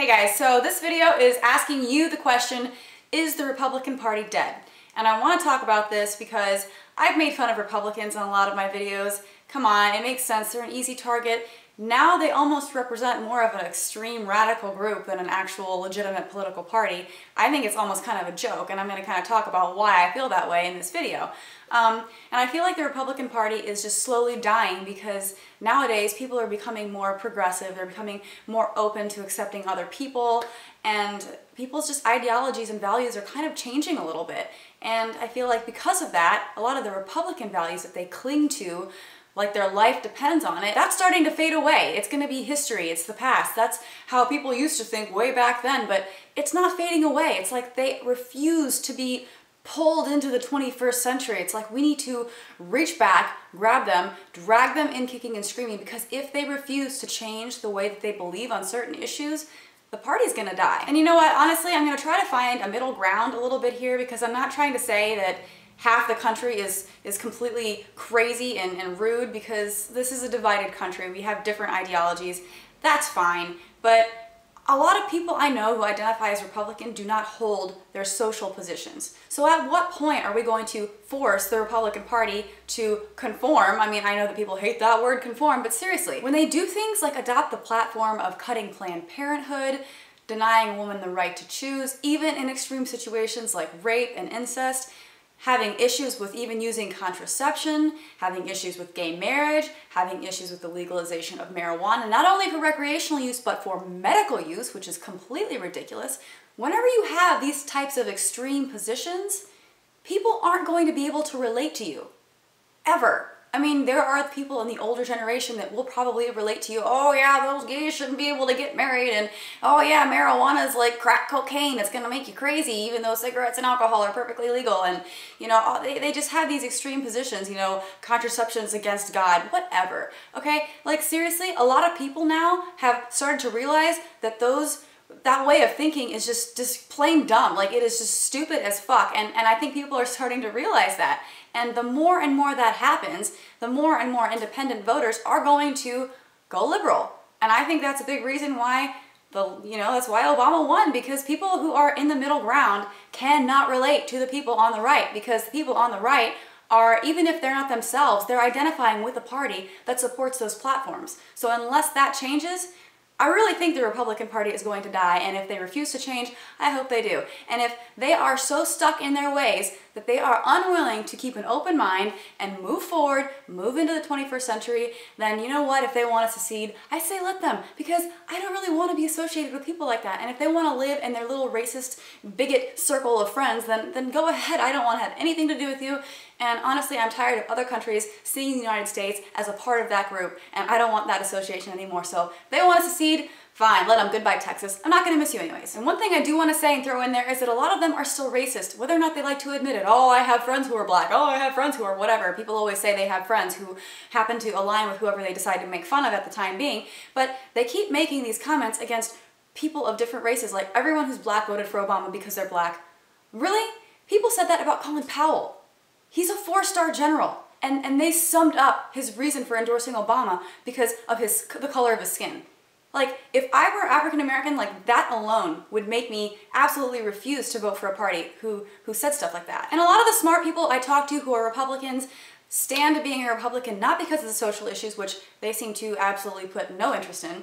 Hey guys, so this video is asking you the question, is the Republican Party dead? And I want to talk about this because I've made fun of Republicans in a lot of my videos. Come on, it makes sense, they're an easy target. Now they almost represent more of an extreme radical group than an actual legitimate political party. I think it's almost kind of a joke, and I'm going to kind of talk about why I feel that way in this video. And I feel like the Republican Party is just slowly dying because nowadays people are becoming more progressive, they're becoming more open to accepting other people, and people's just ideologies and values are kind of changing a little bit. And I feel like because of that, a lot of the Republican values that they cling to, like their life depends on it, that's starting to fade away. It's going to be history, it's the past. That's how people used to think way back then, but it's not fading away. It's like they refuse to be pulled into the 21st century. It's like we need to reach back, grab them, drag them in kicking and screaming, because if they refuse to change the way that they believe on certain issues, the party's gonna die. And you know what, honestly, I'm gonna try to find a middle ground a little bit here, because I'm not trying to say that half the country is completely crazy and rude, because this is a divided country. We have different ideologies. That's fine. But a lot of people I know who identify as Republican do not hold their social positions. So at what point are we going to force the Republican Party to conform? I mean, I know that people hate that word, conform, but seriously, when they do things like adopt the platform of cutting Planned Parenthood, denying a woman the right to choose, even in extreme situations like rape and incest, having issues with even using contraception, having issues with gay marriage, having issues with the legalization of marijuana, not only for recreational use, but for medical use, which is completely ridiculous. Whenever you have these types of extreme positions, people aren't going to be able to relate to you. Ever. I mean, there are people in the older generation that will probably relate to you. Oh yeah, those gays shouldn't be able to get married, and oh yeah, marijuana is like crack cocaine, it's gonna make you crazy, even though cigarettes and alcohol are perfectly legal. And you know, they just have these extreme positions, you know, contraception's against God, whatever. Okay, like seriously, a lot of people now have started to realize that that way of thinking is just plain dumb. Like, it is just stupid as fuck, and I think people are starting to realize that. And the more and more that happens, the more and more independent voters are going to go liberal. And I think that's a big reason why that's why Obama won, because people who are in the middle ground cannot relate to the people on the right, because the people on the right are, even if they're not themselves, they're identifying with a party that supports those platforms. So unless that changes, I really think the Republican Party is going to die, and if they refuse to change, I hope they do. And if they are so stuck in their ways that they are unwilling to keep an open mind and move forward, move into the 21st century, then you know what, if they want to secede, I say let them, because I don't really want to be associated with people like that. And if they want to live in their little racist, bigot circle of friends, then go ahead. I don't want to have anything to do with you. And honestly, I'm tired of other countries seeing the United States as a part of that group, and I don't want that association anymore. So if they want to secede, fine, let them. Goodbye, Texas. I'm not going to miss you anyways. And one thing I do want to say and throw in there is that a lot of them are still racist, whether or not they like to admit it. Oh, I have friends who are black. Oh, I have friends who are whatever. People always say they have friends who happen to align with whoever they decide to make fun of at the time being. But they keep making these comments against people of different races, like everyone who's black voted for Obama because they're black. Really? People said that about Colin Powell. He's a 4-star general, and they summed up his reason for endorsing Obama because of the color of his skin. Like, if I were African American, like, that alone would make me absolutely refuse to vote for a party who said stuff like that. And a lot of the smart people I talk to who are Republicans stand to being a Republican not because of the social issues, which they seem to absolutely put no interest in,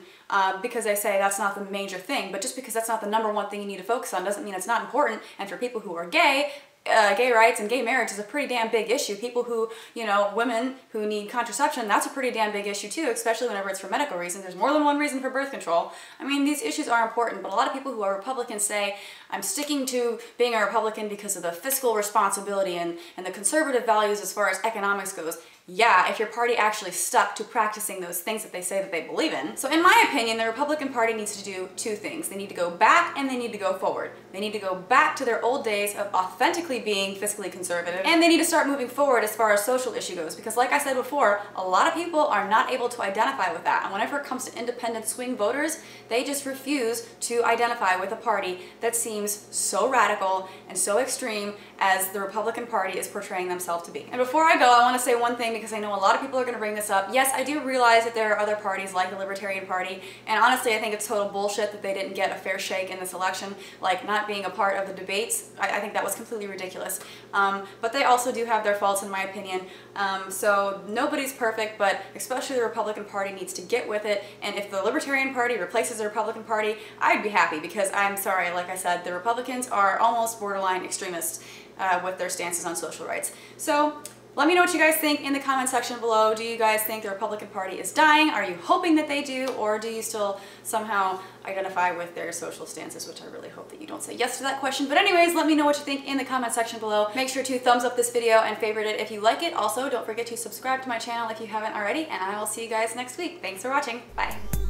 because they say that's not the major thing, but just because that's not the #1 thing you need to focus on doesn't mean it's not important. And for people who are gay, gay rights and gay marriage is a pretty damn big issue. People who, you know, women who need contraception, that's a pretty damn big issue too, especially whenever it's for medical reasons. There's more than one reason for birth control. I mean, these issues are important, but a lot of people who are Republicans say, I'm sticking to being a Republican because of the fiscal responsibility and the conservative values as far as economics goes. Yeah, if your party actually stuck to practicing those things that they say that they believe in. So in my opinion, the Republican Party needs to do two things. They need to go back and they need to go forward. They need to go back to their old days of authentically being fiscally conservative, and they need to start moving forward as far as social issue goes, because like I said before, a lot of people are not able to identify with that. And whenever it comes to independent swing voters, they just refuse to identify with a party that seems so radical and so extreme as the Republican Party is portraying themselves to be. And before I go, I want to say one thing thing because I know a lot of people are going to bring this up. Yes, I do realize that there are other parties like the Libertarian Party, and honestly I think it's total bullshit that they didn't get a fair shake in this election, like not being a part of the debates. I think that was completely ridiculous. But they also do have their faults in my opinion. So nobody's perfect, but especially the Republican Party needs to get with it, and if the Libertarian Party replaces the Republican Party, I'd be happy because I'm sorry, like I said, the Republicans are almost borderline extremists with their stances on social rights. So let me know what you guys think in the comment section below. Do you guys think the Republican Party is dying? Are you hoping that they do? Or do you still somehow identify with their social stances, which I really hope that you don't say yes to that question. But anyways, let me know what you think in the comment section below. Make sure to thumbs up this video and favorite it if you like it. Also, don't forget to subscribe to my channel if you haven't already, and I will see you guys next week. Thanks for watching. Bye.